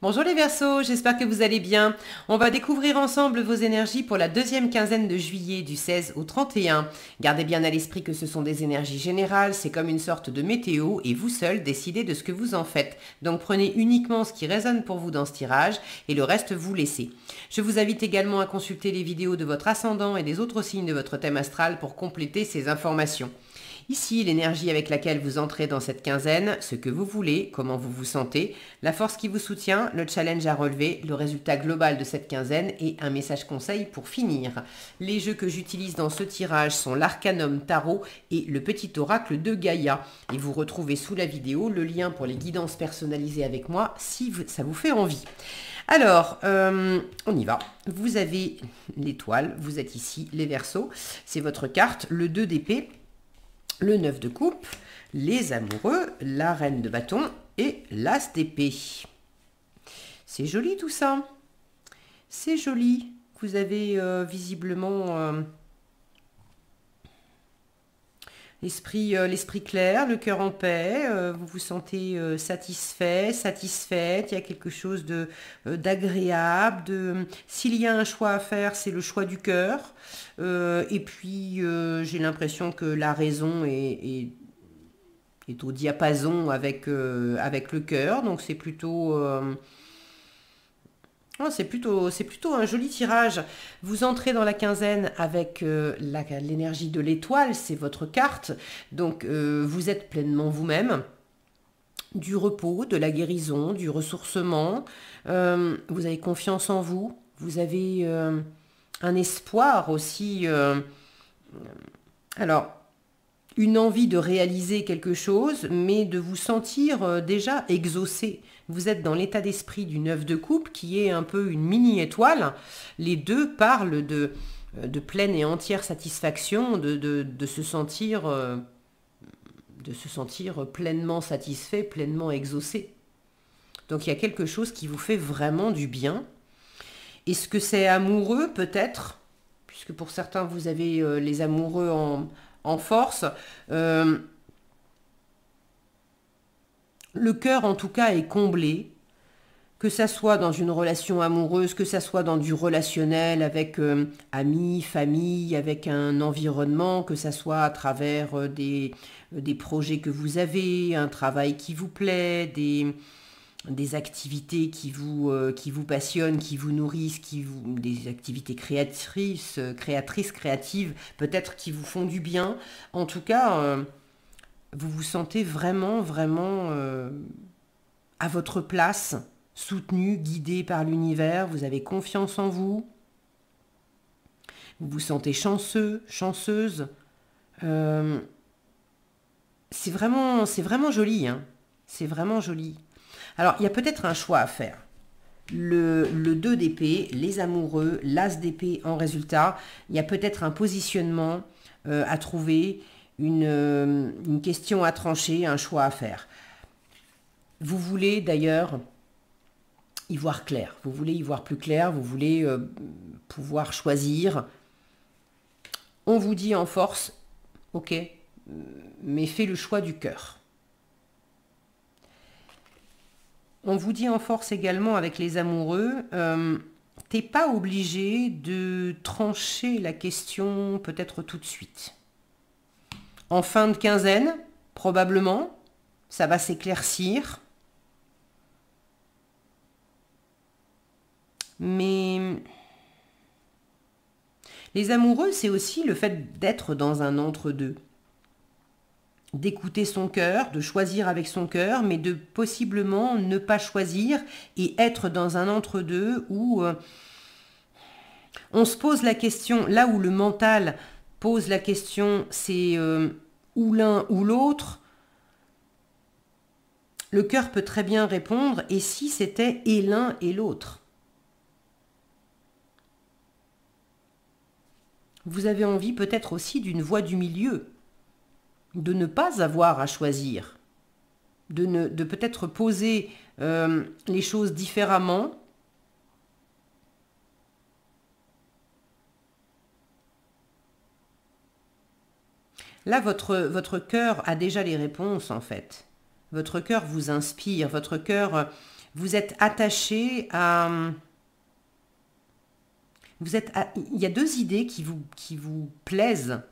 Bonjour les Verseaux, j'espère que vous allez bien. On va découvrir ensemble vos énergies pour la deuxième quinzaine de juillet du 16 au 31. Gardez bien à l'esprit que ce sont des énergies générales, c'est comme une sorte de météo et vous seul décidez de ce que vous en faites. Donc prenez uniquement ce qui résonne pour vous dans ce tirage et le reste vous laissez. Je vous invite également à consulter les vidéos de votre ascendant et des autres signes de votre thème astral pour compléter ces informations. Ici, l'énergie avec laquelle vous entrez dans cette quinzaine, ce que vous voulez, comment vous vous sentez, la force qui vous soutient, le challenge à relever, le résultat global de cette quinzaine et un message conseil pour finir. Les jeux que j'utilise dans ce tirage sont l'Arcanum Tarot et le Petit Oracle de Gaïa. Et vous retrouvez sous la vidéo le lien pour les guidances personnalisées avec moi si ça vous fait envie. Alors, on y va. Vous avez l'étoile, vous êtes ici, les Verseaux. C'est votre carte, le 2 d'épée. Le 9 de coupe, les amoureux, la reine de bâton et l'as d'épée. C'est joli tout ça. C'est joli. Vous avez visiblement l'esprit clair, le cœur en paix. Vous vous sentez satisfait, satisfaite. Il y a quelque chose d'agréable. S'il y a un choix à faire, c'est le choix du cœur. Et puis, j'ai l'impression que la raison est au diapason avec le cœur. Donc, c'est plutôt... c'est plutôt un joli tirage. Vous entrez dans la quinzaine avec l'énergie de l'étoile, c'est votre carte. Donc, vous êtes pleinement vous-même. Du repos, de la guérison, du ressourcement. Vous avez confiance en vous. Vous avez... un espoir aussi, alors une envie de réaliser quelque chose, mais de vous sentir déjà exaucé. Vous êtes dans l'état d'esprit du 9 de coupe, qui est un peu une mini-étoile. Les deux parlent de pleine et entière satisfaction, de se sentir pleinement satisfait, pleinement exaucé. Donc il y a quelque chose qui vous fait vraiment du bien. Est-ce que c'est amoureux peut-être, puisque pour certains vous avez les amoureux en force. Le cœur en tout cas est comblé, que ça soit dans une relation amoureuse, que ça soit dans du relationnel avec amis, famille, avec un environnement, que ça soit à travers des projets que vous avez, un travail qui vous plaît, des activités qui vous passionnent, qui vous nourrissent, des activités créatives, peut-être qui vous font du bien. En tout cas, vous vous sentez vraiment, vraiment à votre place, soutenu, guidé par l'univers. Vous avez confiance en vous. Vous vous sentez chanceux, chanceuse. C'est vraiment joli, hein. C'est vraiment joli. Alors, il y a peut-être un choix à faire. Le 2 d'épée, les amoureux, l'as d'épée en résultat. Il y a peut-être un positionnement à trouver, une question à trancher, un choix à faire. Vous voulez d'ailleurs y voir clair. Vous voulez y voir plus clair. Vous voulez pouvoir choisir. On vous dit en force, ok, mais fais le choix du cœur. On vous dit en force également avec les amoureux, t'es pas obligé de trancher la question peut-être tout de suite. En fin de quinzaine, probablement, ça va s'éclaircir. Mais les amoureux, c'est aussi le fait d'être dans un entre-deux. D'écouter son cœur, de choisir avec son cœur, mais de possiblement ne pas choisir et être dans un entre-deux où on se pose la question, là où le mental pose la question, c'est ou l'un ou l'autre. Le cœur peut très bien répondre, et si c'était et l'un et l'autre? Vous avez envie peut-être aussi d'une voie du milieu, de ne pas avoir à choisir, de peut-être poser les choses différemment. Là, votre cœur a déjà les réponses, en fait. Votre cœur vous inspire, votre cœur Vous êtes attaché à... il y a deux idées qui vous plaisent.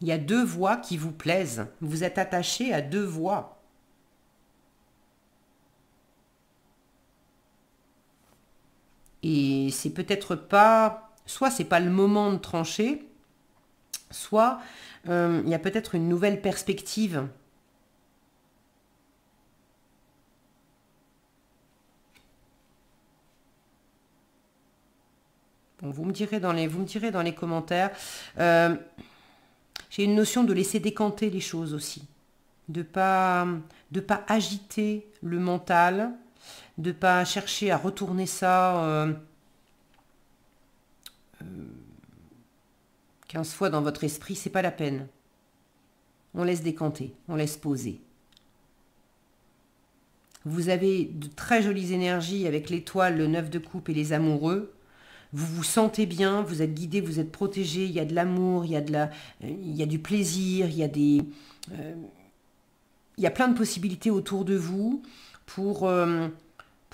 Il y a deux voix qui vous plaisent. Vous êtes attaché à deux voix. Et c'est peut-être pas... Soit c'est pas le moment de trancher, soit il y a peut-être une nouvelle perspective. Bon, vous me direz dans les commentaires. J'ai une notion de laisser décanter les choses aussi. De pas agiter le mental, de pas chercher à retourner ça 15 fois dans votre esprit, c'est pas la peine. On laisse décanter, on laisse poser. Vous avez de très jolies énergies avec l'étoile, le 9 de coupe et les amoureux. Vous vous sentez bien, vous êtes guidé, vous êtes protégé, il y a de l'amour, il y a du plaisir, il y a plein de possibilités autour de vous pour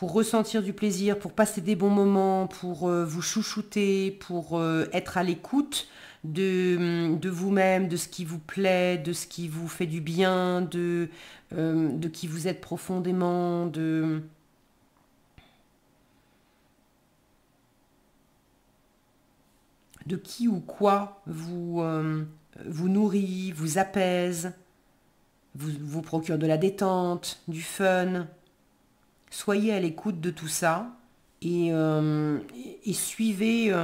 ressentir du plaisir, pour passer des bons moments, pour vous chouchouter, pour être à l'écoute de vous-même, de ce qui vous plaît, de ce qui vous fait du bien, de qui vous êtes profondément, de qui ou quoi vous nourrit, vous apaise, vous procure de la détente, du fun. Soyez à l'écoute de tout ça et suivez,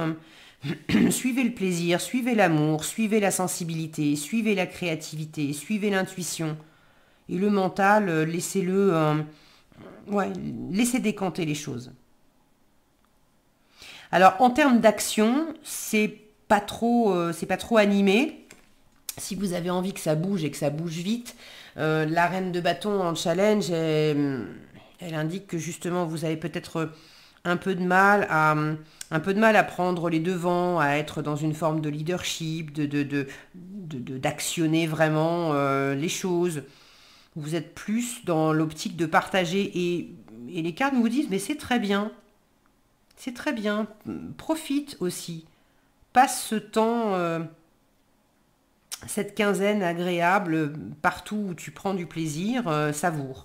suivez le plaisir, suivez l'amour, suivez la sensibilité, suivez la créativité, suivez l'intuition. Et le mental, ouais, laissez décanter les choses. Alors en termes d'action, c'est pas trop animé. Si vous avez envie que ça bouge et que ça bouge vite, la reine de bâton en challenge, elle indique que justement vous avez peut-être un peu de mal à prendre les devants, à être dans une forme de leadership, d'actionner vraiment les choses. Vous êtes plus dans l'optique de partager et les cartes vous disent mais c'est très bien. C'est très bien. Profite aussi. Passe ce temps, cette quinzaine agréable, partout où tu prends du plaisir, savoure.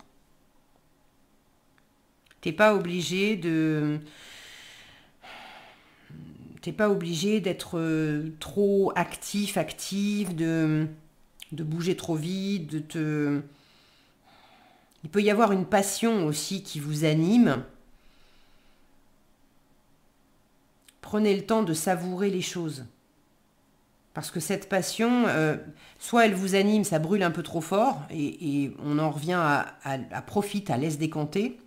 T'es pas obligé d'être trop active, de bouger trop vite, Il peut y avoir une passion aussi qui vous anime. Prenez le temps de savourer les choses. Parce que cette passion, soit elle vous anime, ça brûle un peu trop fort, et on en revient à profite, à laisse décanter.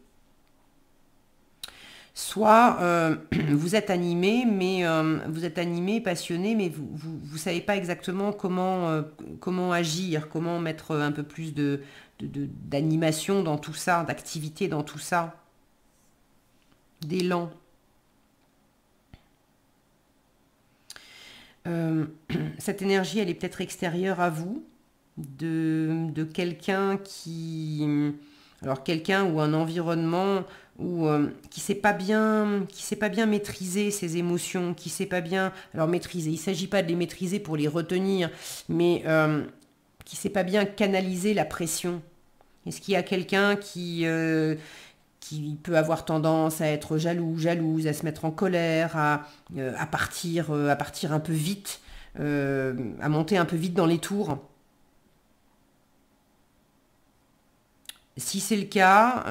Soit vous êtes animé, passionné, mais vous savez pas exactement comment agir, comment mettre un peu plus d'animation dans tout ça, d'activité dans tout ça, d'élan. Cette énergie, elle est peut-être extérieure à vous, de quelqu'un quelqu'un ou un environnement qui sait pas bien maîtriser ses émotions, qui sait pas bien, alors maîtriser, il ne s'agit pas de les maîtriser pour les retenir, mais qui sait pas bien canaliser la pression. Est-ce qu'il y a quelqu'un qui peut avoir tendance à être jalouse, à se mettre en colère, à partir un peu vite, à monter un peu vite dans les tours. Si c'est le cas,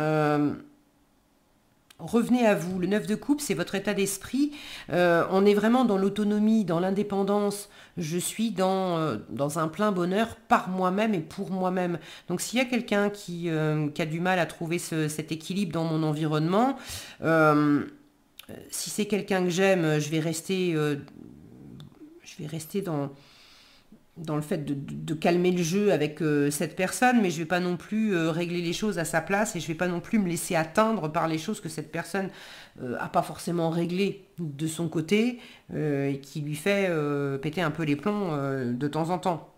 revenez à vous. Le 9 de coupe, c'est votre état d'esprit. On est vraiment dans l'autonomie, dans l'indépendance. Je suis dans un plein bonheur par moi-même et pour moi-même. Donc s'il y a quelqu'un qui a du mal à trouver cet équilibre dans mon environnement, si c'est quelqu'un que j'aime, je vais rester dans le fait de calmer le jeu avec cette personne, mais je ne vais pas non plus régler les choses à sa place et je ne vais pas non plus me laisser atteindre par les choses que cette personne n'a pas forcément réglées de son côté et qui lui fait péter un peu les plombs de temps en temps.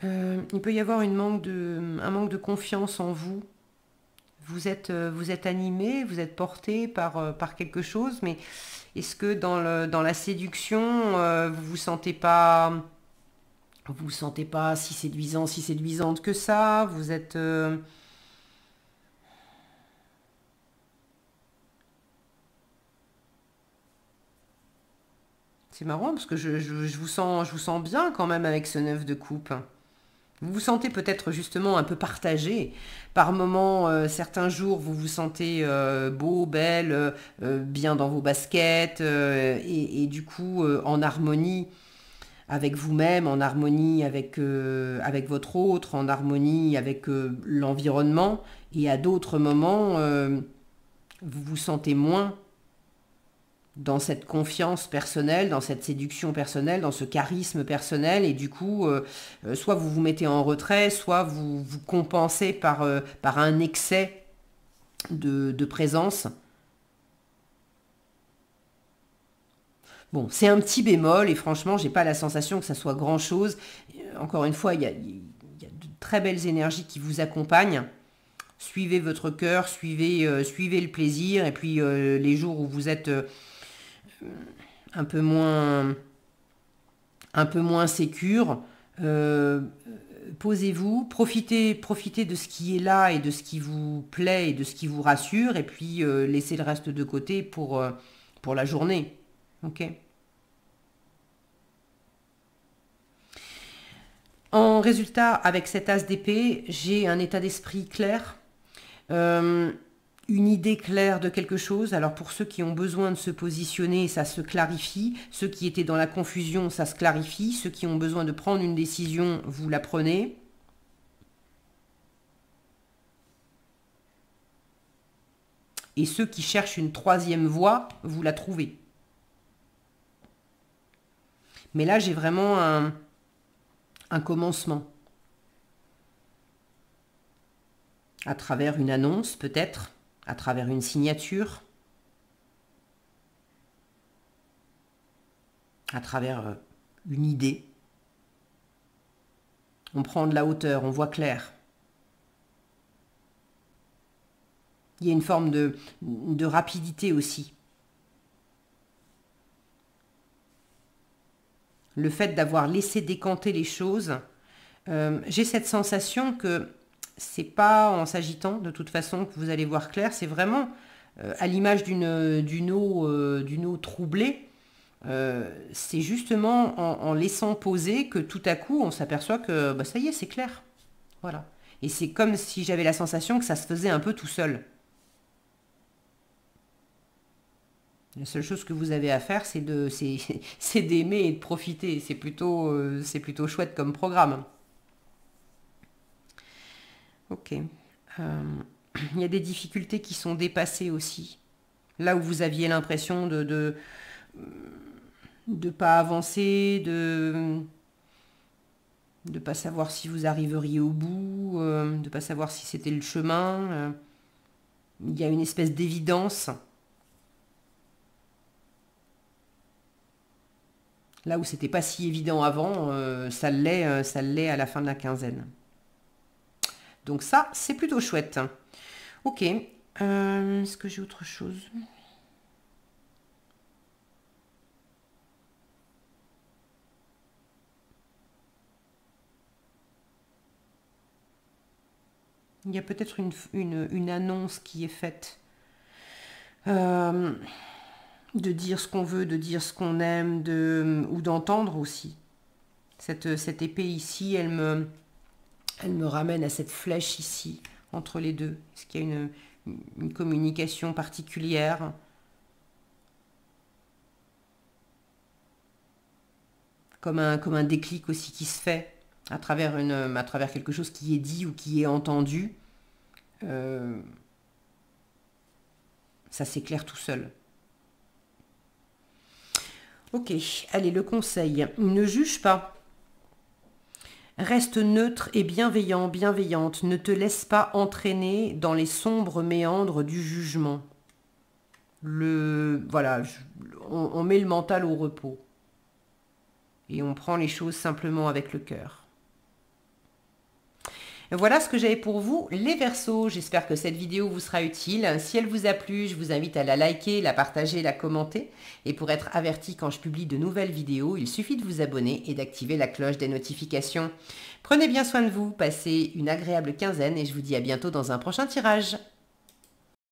Il peut y avoir un manque de confiance en vous. Vous êtes animé, vous êtes porté par quelque chose, mais est-ce que dans la séduction, vous vous sentez pas si séduisant, si séduisante que ça? Vous êtes... C'est marrant parce que je vous sens bien quand même avec ce 9 de coupe. Vous vous sentez peut-être justement un peu partagé. Par moments, certains jours, vous vous sentez beau, belle, bien dans vos baskets, et du coup en harmonie avec vous-même, en harmonie avec votre autre, en harmonie avec l'environnement. Et à d'autres moments, vous vous sentez moins dans cette confiance personnelle, dans cette séduction personnelle, dans ce charisme personnel, et du coup, soit vous vous mettez en retrait, soit vous compensez par un excès de présence. Bon, c'est un petit bémol, et franchement, j'ai pas la sensation que ça soit grand-chose. Encore une fois, il y a de très belles énergies qui vous accompagnent. Suivez votre cœur, suivez le plaisir, et puis les jours où vous êtes un peu moins sécure. euh, Posez-vous, profitez de ce qui est là et de ce qui vous plaît et de ce qui vous rassure, et puis laissez le reste de côté pour la journée. Ok. En résultat, avec cet as d'épée, j'ai un état d'esprit clair, euh, une idée claire de quelque chose. Alors pour ceux qui ont besoin de se positionner, ça se clarifie. Ceux qui étaient dans la confusion, ça se clarifie. Ceux qui ont besoin de prendre une décision, vous la prenez. Et ceux qui cherchent une troisième voie, vous la trouvez. Mais là, j'ai vraiment un commencement. À travers une annonce, peut-être, à travers une signature, à travers une idée. On prend de la hauteur, on voit clair. Il y a une forme de rapidité aussi. Le fait d'avoir laissé décanter les choses, j'ai cette sensation que c'est pas en s'agitant de toute façon que vous allez voir clair, c'est vraiment à l'image d'une eau troublée. C'est justement en laissant poser que tout à coup on s'aperçoit que bah, ça y est, c'est clair. Voilà. Et c'est comme si j'avais la sensation que ça se faisait un peu tout seul. La seule chose que vous avez à faire, c'est d'aimer et de profiter. C'est plutôt chouette comme programme. Ok. Il y a des difficultés qui sont dépassées aussi. Là où vous aviez l'impression de pas avancer, de pas savoir si vous arriveriez au bout, de pas savoir si c'était le chemin. Il y a une espèce d'évidence. Là où c'était pas si évident avant, ça l'est à la fin de la quinzaine. Donc ça, c'est plutôt chouette. Ok. Est-ce que j'ai autre chose? Il y a peut-être une annonce qui est faite. De dire ce qu'on veut, de dire ce qu'on aime, ou d'entendre aussi. Cette épée ici, elle me ramène à cette flèche ici, entre les deux. Est-ce qu'il y a une communication particulière? Comme un déclic aussi qui se fait à travers quelque chose qui est dit ou qui est entendu. Euh, Ça s'éclaire tout seul. Ok, allez, le conseil. Ne juge pas. Reste neutre et bienveillant, bienveillante. Ne te laisse pas entraîner dans les sombres méandres du jugement. Voilà, on met le mental au repos. Et on prend les choses simplement avec le cœur. Voilà ce que j'avais pour vous, les Verseaux. J'espère que cette vidéo vous sera utile. Si elle vous a plu, je vous invite à la liker, la partager, la commenter. Et pour être averti quand je publie de nouvelles vidéos, il suffit de vous abonner et d'activer la cloche des notifications. Prenez bien soin de vous, passez une agréable quinzaine et je vous dis à bientôt dans un prochain tirage.